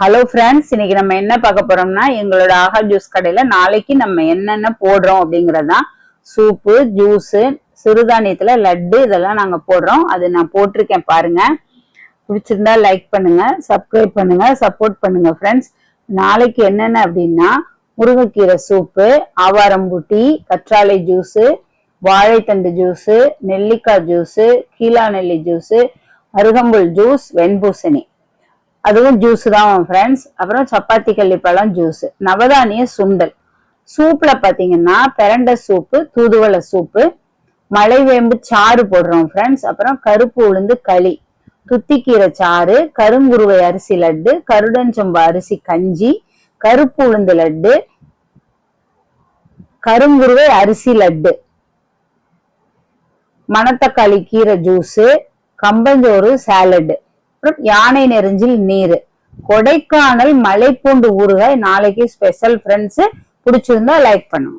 Hello friends, இன்னைக்கு நம்ம என்ன பார்க்க போறோம்னா எங்களோட ஆஹா ஜூஸ் கடையில நாளைக்கு நம்ம என்னென்ன போடுறோம் அப்படிங்கறதுதான். சூப்பு, ஜூஸ், சிறுதானியத்துல லட்டு இதெல்லாம் நாங்க போடுறோம். அது நான் போட்டிருக்கேன் பாருங்க. பிடிச்சிருந்தா லைக் பண்ணுங்க, சப்ஸ்கிரைப் பண்ணுங்க, சப்போர்ட் பண்ணுங்க ஃப்ரெண்ட்ஸ். நாளைக்கு என்னென்ன அப்படின்னா முருங்கைக்கீரை சூப்பு, ஆவாரம்பூட்டி, கற்றாழை ஜூஸு, வாழைத்தண்டு ஜூஸு, நெல்லிக்காய் ஜூஸு, கீழா நெல்லி ஜூஸு, அருகம்புல் ஜூஸ், வெண்பூசணி அதுவும் ஜூஸ் தான் ஃப்ரெண்ட்ஸ். அப்புறம் சப்பாத்தி கள்ளிப்பழம் ஜூஸ், நவதானிய சுண்டல். சூப்ல பாத்தீங்கன்னா பிரண்டை சூப்பு, தூதுவளை சூப்பு, மலைவேம்பு சாறு போடுறோம் ஃப்ரெண்ட்ஸ். அப்புறம் கருப்பு உளுந்து களி, துத்திக்கீரை சாறு, கருங்குருவை அரிசி லட்டு, கருடஞ்சம்பா அரிசி கஞ்சி, கருப்பு உளுந்து லட்டு, கருங்குருவை அரிசி லட்டு, மணத்தக்காளி கீரை ஜூஸ், கம்பஞ்சோறு சாலடு, அப்புறம் யானை நெறிஞ்சில் நீர், கொடைக்கானல் மலைப்பூண்டு ஊறுகாய் நாளைக்கு ஸ்பெஷல் ஃப்ரெண்ட்ஸ். பிடிச்சிருந்தா லைக் பண்ணுங்க.